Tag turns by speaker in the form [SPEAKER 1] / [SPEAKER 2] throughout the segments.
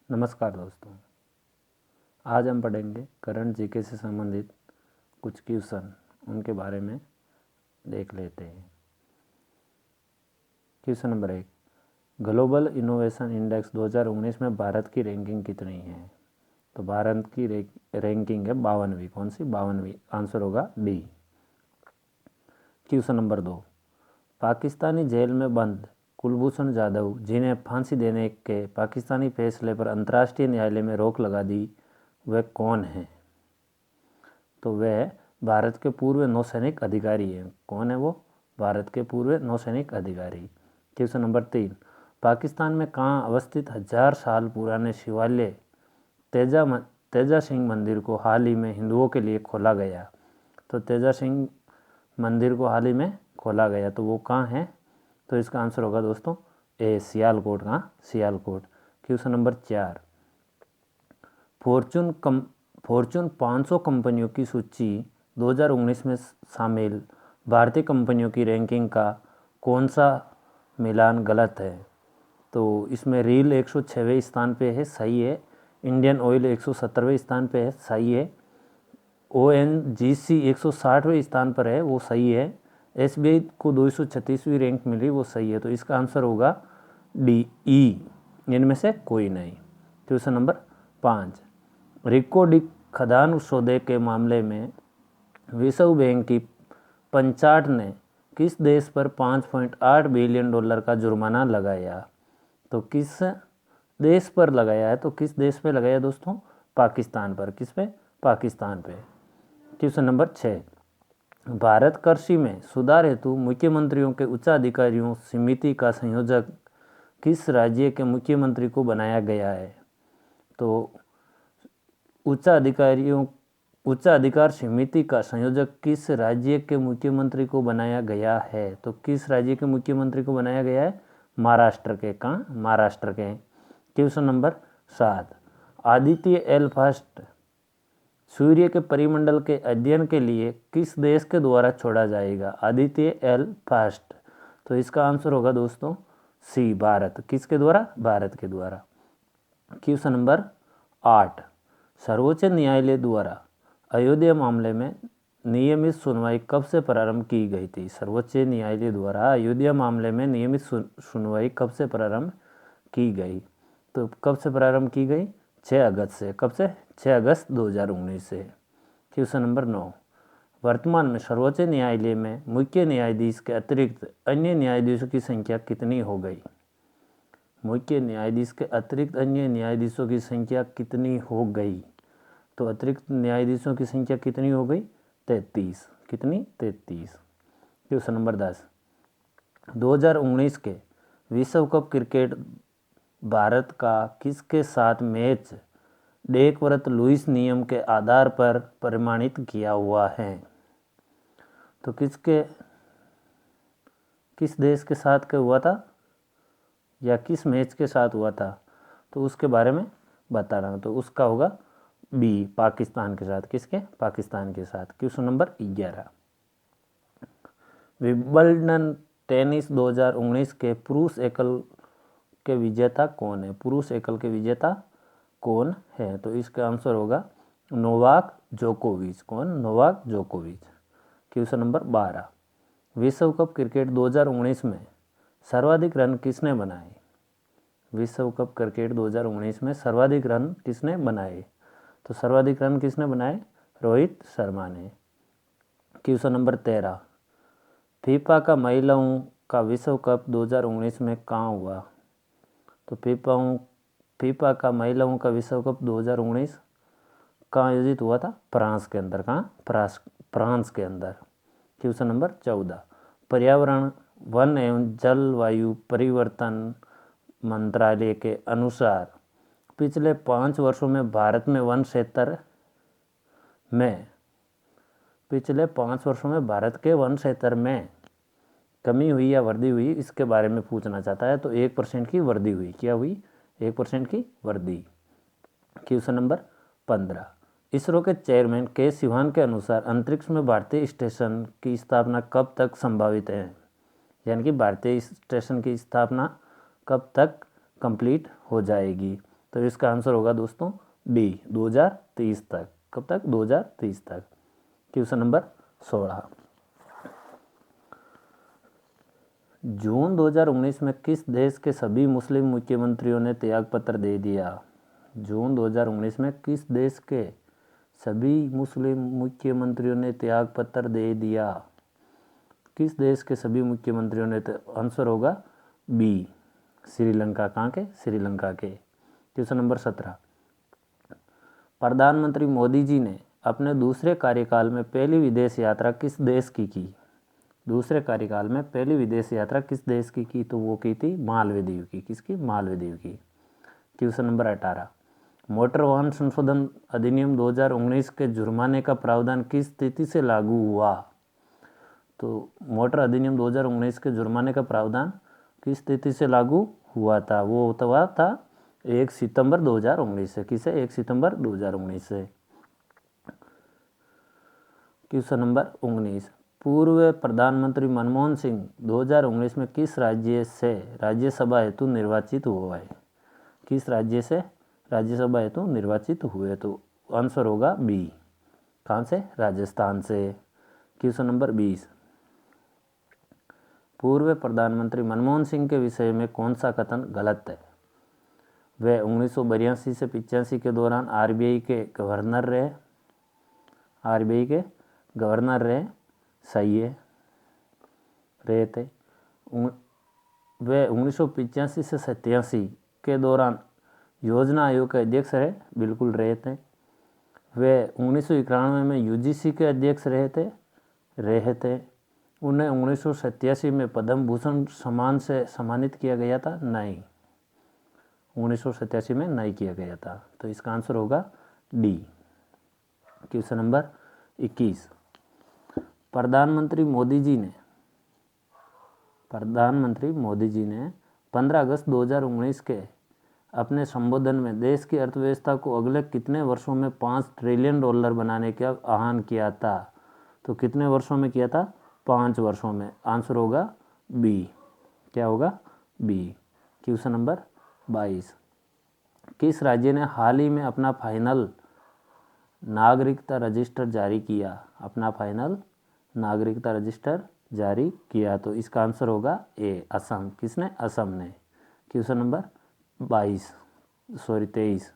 [SPEAKER 1] नमस्कार दोस्तों, आज हम पढ़ेंगे करंट जीके से संबंधित कुछ क्वेश्चन, उनके बारे में देख लेते हैं। Question number 1, global innovation index 2019 में भारत की रैंकिंग कितनी है? तो भारत की रैंकिंग है 52वीं। कौन सी? 52वीं। आंसर होगा डी। क्वेश्चन नंबर 2, पाकिस्तानी जेल में बंद कुलभूषण जाधव, जिन्हें फांसी देने के पाकिस्तानी फैसले पर अंतर्राष्ट्रीय न्यायालय में रोक लगा दी, वह कौन है? तो वह भारत के पूर्व नौसैनिक अधिकारी हैं। कौन है वो? भारत के पूर्व नौसैनिक अधिकारी। क्वेश्चन नंबर 3, पाकिस्तान में कहाँ अवस्थित 1000 साल पुराने शिवालय तेजा सिंह मंदिर को हाल ही में हिंदुओं के लिए खोला गया? तो तेजा सिंह मंदिर को हाल ही में खोला गया, तो वो कहाँ है? तो इसका आंसर होगा दोस्तों ए, सियालकोट। कहाँ? सियालकोट। क्वेश्चन नंबर 4, फॉर्चून 500 कंपनियों की सूची 2019 में शामिल भारतीय कंपनियों की रैंकिंग का कौन सा मिलान गलत है? तो इसमें रील 106वें स्थान पे है, सही है। इंडियन ऑयल 170वें स्थान पे है, सही है। ONGC 160वें स्थान पर है, वो सही है। SBI को 236वीं रैंक मिली, वो सही है। तो इसका आंसर होगा डी, ई, इनमें से कोई नहीं। क्वेश्चन नंबर 5, रिकोडिक खदान सौदे के मामले में विश्व बैंक की पंचाट ने किस देश पर $5.8 बिलियन का जुर्माना लगाया? तो किस देश पर लगाया है? तो किस देश पे लगाया दोस्तों? पाकिस्तान पर। किस पे? पाकिस्तान पे। क्वेश्चन नंबर 6, भारत कृषि में सुधार हेतु मुख्यमंत्रियों के उच्चाधिकारियों समिति का संयोजक किस राज्य के मुख्यमंत्री को बनाया गया है? तो उच्चाधिकार समिति का संयोजक किस राज्य के मुख्यमंत्री को बनाया गया है? तो किस राज्य के मुख्यमंत्री को बनाया गया है? महाराष्ट्र के। कहाँ? महाराष्ट्र के। Question number 7, Aditya L first सूर्य के परिमंडल के अध्ययन के लिए किस देश के द्वारा छोड़ा जाएगा? Aditya L first. तो इसका आंसर होगा दोस्तों सी, भारत। किसके द्वारा? भारत के द्वारा। क्वेश्चन नंबर 8, सर्वोच्च न्यायालय द्वारा अयोध्या मामले में नियमित सुनवाई कब से प्रारंभ की गई थी? सर्वोच्च न्यायालय द्वारा अयोध्या मामले में नियमित सुनवाई कब से प्रारंभ की गई? तो कब से प्रारंभ की गई? 6 अगस्त से। कब से? 6 अगस्त 2019 से। क्वेश्चन नंबर 9, वर्तमान में सर्वोच्च न्यायालय में मुख्य न्यायाधीश के अतिरिक्त अन्य न्यायाधीशों की संख्या कितनी हो गई? मुख्य न्यायाधीश के अतिरिक्त अन्य न्यायाधीशों की संख्या कितनी हो गई? तो अतिरिक्त न्यायाधीशों की संख्या कितनी हो गई? 33। कितनी? 33। क्वेश्चन नंबर 10, 2019 के विश्व कप क्रिकेट भारत का किसके साथ मैच डेकवर्थ लुईस नियम के आधार पर प्रमाणित किया हुआ है? तो किस देश के साथ क्या हुआ था, या किस मैच के साथ हुआ था? तो उसके बारे में बता रहा हूँ। तो उसका होगा बी, पाकिस्तान के साथ। किसके? पाकिस्तान के साथ। क्वेश्चन नंबर 11, विंबलडन टेनिस 2019 के पुरुष एकल के विजेता कौन है? पुरुष एकल के विजेता कौन है? तो इसका आंसर होगा नोवाक जोकोविच। कौन? नोवाक जोकोविच। क्वेश्चन नंबर 12, विश्व कप क्रिकेट 2019 में सर्वाधिक रन किसने बनाए? विश्व कप क्रिकेट 2019 में सर्वाधिक रन किसने बनाए? तो सर्वाधिक रन किसने बनाए? रोहित शर्मा ने। क्वेश्चन नंबर 13, फीफा का महिलाओं का विश्व कप 2019 में कहाँ हुआ? तो फीफा का महिलाओं का विश्व कप 2019 कहाँ आयोजित हुआ था? फ्रांस के अंदर। कहाँ? फ्रांस के अंदर। क्वेश्चन नंबर 14, पर्यावरण, वन एवं जलवायु परिवर्तन मंत्रालय के अनुसार पिछले 5 वर्षों में भारत में भारत के वन क्षेत्र में कमी हुई या वृद्धि हुई, इसके बारे में पूछना चाहता है। तो 1% की वृद्धि हुई। क्या हुई? 1% की वृद्धि। क्वेश्चन नंबर 15, इसरो के चेयरमैन के सिवान के अनुसार अंतरिक्ष में भारतीय स्टेशन की स्थापना कब तक संभावित है? यानी कि भारतीय स्टेशन की स्थापना कब तक कंप्लीट हो जाएगी? तो इसका आंसर होगा दोस्तों डी 2030 तक। कब तक? 2030 तक। क्वेश्चन नंबर 16, जून 2019 में किस देश के सभी मुस्लिम मुख्यमंत्रियों ने त्यागपत्र दे दिया? जून 2019 में किस देश के सभी मुस्लिम मुख्यमंत्रियों ने त्यागपत्र दे दिया? किस देश के सभी मुख्यमंत्रियों ने? आंसर होगा बी श्रीलंका। कहाँ के? श्रीलंका के। क्वेश्चन नंबर 17, प्रधानमंत्री मोदी जी ने अपने दूसरे कार्यकाल में पहली विदेश यात्रा किस देश की? दूसरे कार्यकाल में पहली विदेश यात्रा किस देश की? तो वो की थी मालवे द्वीप की। किसकी? मालवे द्वीप की। क्वेश्चन नंबर 18, मोटर वाहन संशोधन अधिनियम 2019 के जुर्माने का प्रावधान किस तिथि से लागू हुआ? तो मोटर अधिनियम 2019 के जुर्माने का प्रावधान किस तिथि से लागू हुआ था? वो हुआ था 1 सितंबर 2019 से। किसे? 1 सितंबर 2019 से। क्वेश्चन नंबर 19, पूर्व प्रधानमंत्री मनमोहन सिंह 2019 में किस राज्य से राज्यसभा हेतु निर्वाचित हुए? किस राज्य से राज्यसभा हेतु निर्वाचित हुए? तो आंसर होगा बी। कहाँ से? राजस्थान से। क्वेश्चन नंबर 20, पूर्व प्रधानमंत्री मनमोहन सिंह के विषय में कौन सा कथन गलत है? वे 1982 से 85 के दौरान आरबीआई के गवर्नर रहे। आरबीआई के गवर्नर रहे। सही है, रहे थे। वे 1985 से 87 के दौरान योजना आयोग के अध्यक्ष रहे। बिल्कुल रहे थे। वे 1991 में यूजीसी के अध्यक्ष रहे थे। उन्हें 1987 में पद्म भूषण सम्मान से सम्मानित किया गया था? नहीं, 1987 में नहीं किया गया था। तो इसका आंसर होगा डी। क्वेश्चन नंबर 21, प्रधानमंत्री मोदी जी ने 15 अगस्त 2019 के अपने संबोधन में देश की अर्थव्यवस्था को अगले कितने वर्षों में $5 ट्रिलियन बनाने का आह्वान किया था? तो कितने वर्षों में किया था? 5 वर्षों में। आंसर होगा बी। क्या होगा? बी। क्वेश्चन नंबर 22, किस राज्य ने हाल ही में अपना फाइनल नागरिकता रजिस्टर जारी किया? अपना फाइनल नागरिकता रजिस्टर जारी किया। तो इसका आंसर होगा ए असम। किसने? असम ने। क्वेश्चन नंबर 23,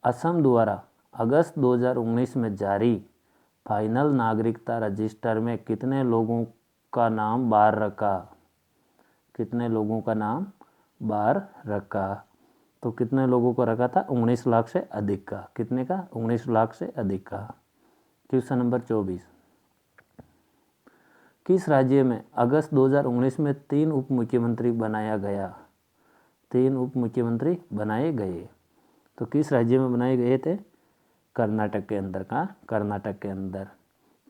[SPEAKER 1] असम द्वारा अगस्त 2019 में जारी फाइनल नागरिकता रजिस्टर में कितने लोगों का नाम बाहर रखा? कितने लोगों का नाम बाहर रखा? तो कितने लोगों को रखा था? 19 लाख से अधिक का। कितने का? 19 लाख से अधिक का। क्वेश्चन नंबर 24, किस राज्य में अगस्त 2019 में 3 उप मुख्यमंत्री बनाया गया? 3 उप मुख्यमंत्री बनाए गए। तो किस राज्य में बनाए गए थे? कर्नाटक के अंदर। का? कर्नाटक के अंदर।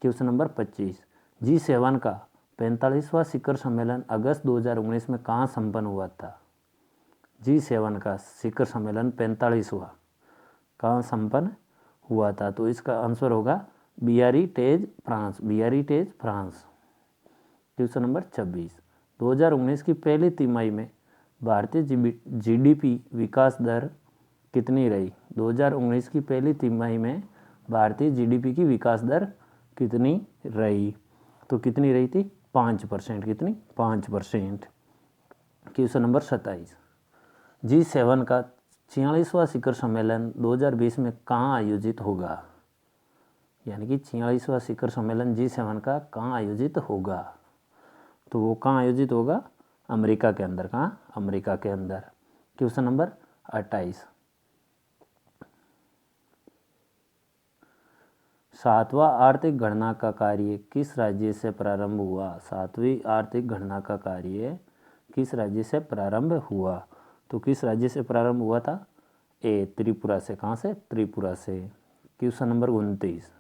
[SPEAKER 1] क्वेश्चन नंबर 25, G7 का 45वां शिखर सम्मेलन अगस्त 2019 में कहाँ संपन्न हुआ था? G7 का शिखर सम्मेलन 45वां कहाँ संपन्न हुआ था? तो इसका आंसर होगा बियारिटेज, फ्रांस। बियारिटेज, फ्रांस। क्वेश्चन नंबर 26, 2019 की पहली तिमाही में भारतीय जीडीपी विकास दर कितनी रही? 2019 की पहली तिमाही में भारतीय जीडीपी की विकास दर कितनी रही? तो कितनी रही थी? 5%। कितनी? 5%। क्वेश्चन नंबर 27, G7 का 46वां शिखर सम्मेलन 2020 में कहाँ आयोजित होगा? यानी कि 46वां शिखर सम्मेलन G7 का कहाँ आयोजित होगा? तो वो कहाँ आयोजित होगा? अमेरिका के अंदर। कहाँ? अमेरिका के अंदर। क्वेश्चन नंबर 28, 7वां आर्थिक गणना का कार्य किस राज्य से प्रारंभ हुआ? 7वीं आर्थिक गणना का कार्य किस राज्य से प्रारंभ हुआ? तो किस राज्य से प्रारंभ हुआ था? ए त्रिपुरा से। कहाँ से? त्रिपुरा से। क्वेश्चन नंबर 29,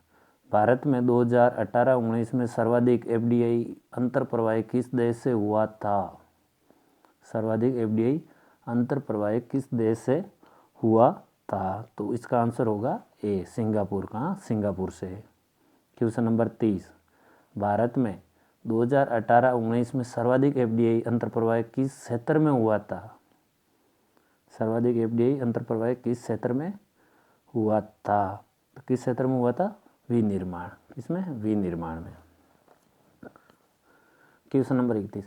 [SPEAKER 1] भारत में 2018-19 में सर्वाधिक एफडीआई अंतर्प्रवाह किस देश से हुआ था? सर्वाधिक एफडीआई अंतर्प्रवाह किस देश से हुआ था? तो इसका आंसर होगा ए सिंगापुर। कहाँ? सिंगापुर से। क्वेश्चन नंबर 30, भारत में 2018-19 में सर्वाधिक एफडीआई अंतर्प्रवाह किस क्षेत्र में हुआ था? सर्वाधिक एफडीआई अंतर्प्रवाह किस क्षेत्र में हुआ था? तो किस क्षेत्र में हुआ था? विनिर्माण। किसमें? विनिर्माण में। क्वेश्चन नंबर 31,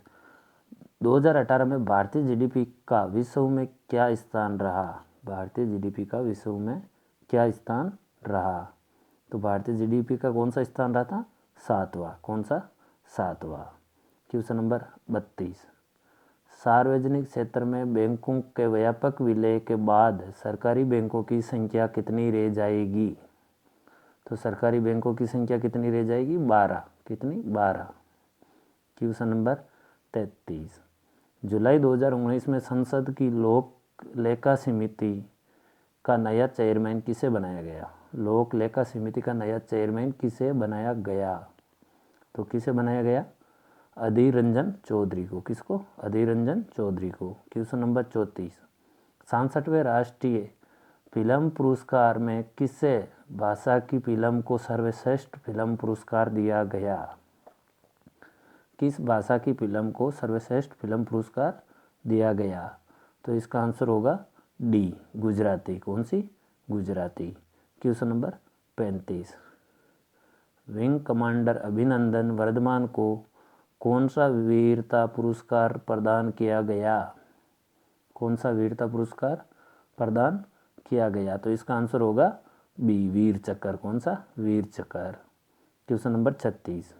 [SPEAKER 1] 2018 में भारतीय जीडीपी का विश्व में क्या स्थान रहा? भारतीय जीडीपी का विश्व में क्या स्थान रहा? तो भारतीय जीडीपी का कौन सा स्थान रहा था? 7वां। कौन सा? 7वां। क्वेश्चन नंबर 32, सार्वजनिक क्षेत्र में बैंकों के व्यापक विलय के बाद सरकारी बैंकों की संख्या कितनी रह जाएगी? तो सरकारी बैंकों की संख्या कितनी रह जाएगी? 12। कितनी? 12। क्वेश्चन नंबर 33, जुलाई 2019 में संसद की लोक लेखा समिति का नया चेयरमैन किसे बनाया गया? लोक लेखा समिति का नया चेयरमैन किसे बनाया गया? तो किसे बनाया गया? अधीर रंजन चौधरी को। किसको? अधीर रंजन चौधरी को। क्वेश्चन नंबर 34, 67वें राष्ट्रीय फिल्म पुरस्कार में किसे भाषा की फिल्म को सर्वश्रेष्ठ फिल्म पुरस्कार दिया गया? किस भाषा की फिल्म को सर्वश्रेष्ठ फिल्म पुरस्कार दिया गया? तो इसका आंसर होगा डी, गुजराती। कौन सी? Gujarati. Question number 35, wing commander Abhinandan Vardhaman को कौन सा वीरता पुरस्कार प्रदान किया गया? कौन सा वीरता पुरस्कार प्रदान किया गया? तो इसका आंसर होगा बी, वीर चक्र। कौन सा? वीर चक्र। क्वेश्चन नंबर 36,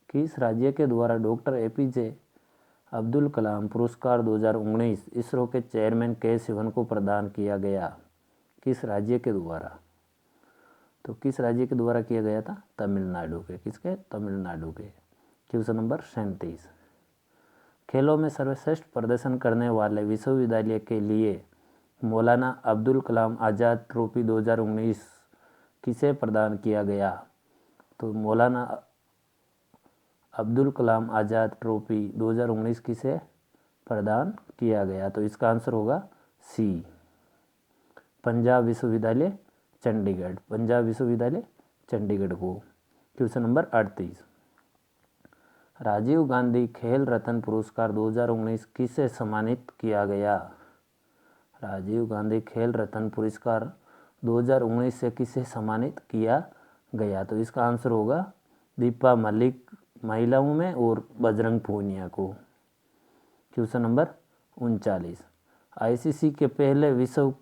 [SPEAKER 1] किस राज्य के द्वारा डॉक्टर एपीजे अब्दुल कलाम पुरस्कार 2019 इसरो के चेयरमैन के सिवन को प्रदान किया गया? किस राज्य के द्वारा? तो किस राज्य के द्वारा किया गया था? तमिलनाडु के। किसके? तमिलनाडु के। क्वेश्चन नंबर 37, खेलों में सर्वश्रेष्ठ प्रदर्शन करने वाले विश्वविद्यालय के लिए मौलाना अब्दुल कलाम आज़ाद ट्रॉफी 2019 किसे प्रदान किया गया? तो मौलाना अब्दुल कलाम आज़ाद ट्रॉफी 2019 किसे प्रदान किया गया? तो इसका आंसर होगा सी, पंजाब विश्वविद्यालय चंडीगढ़। पंजाब विश्वविद्यालय चंडीगढ़ को। क्वेश्चन नंबर 38, राजीव गांधी खेल रत्न पुरस्कार 2019 किसे सम्मानित किया गया? राजीव गांधी खेल रत्न पुरस्कार 2019 से किसे सम्मानित किया गया? तो इसका आंसर होगा दीपा मलिक महिलाओं में और बजरंग पूनिया को। क्वेश्चन नंबर 39, आईसीसी के पहले विश्व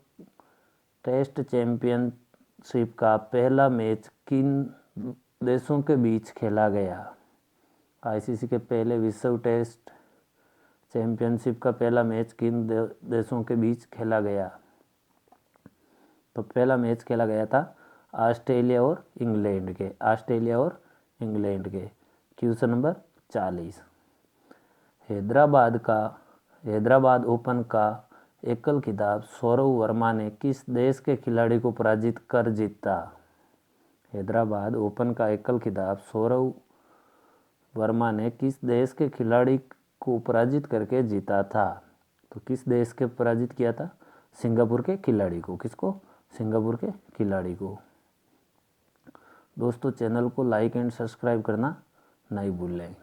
[SPEAKER 1] टेस्ट चैंपियनशिप का पहला मैच किन देशों के बीच खेला गया? आईसीसी के पहले विश्व टेस्ट चैंपियनशिप का पहला मैच किन देशों के बीच खेला गया? तो पहला मैच खेला गया था ऑस्ट्रेलिया और इंग्लैंड के। ऑस्ट्रेलिया और इंग्लैंड के। क्वेश्चन नंबर 40, हैदराबाद ओपन का एकल खिताब सौरव वर्मा ने किस देश के खिलाड़ी को पराजित कर जीता? हैदराबाद ओपन का एकल खिताब सौरव वर्मा ने किस देश के खिलाड़ी को पराजित करके जीता था? तो किस देश के पराजित किया था? सिंगापुर के खिलाड़ी को। किसको? सिंगापुर के खिलाड़ी को। दोस्तों, चैनल को लाइक एंड सब्सक्राइब करना नहीं भूलें।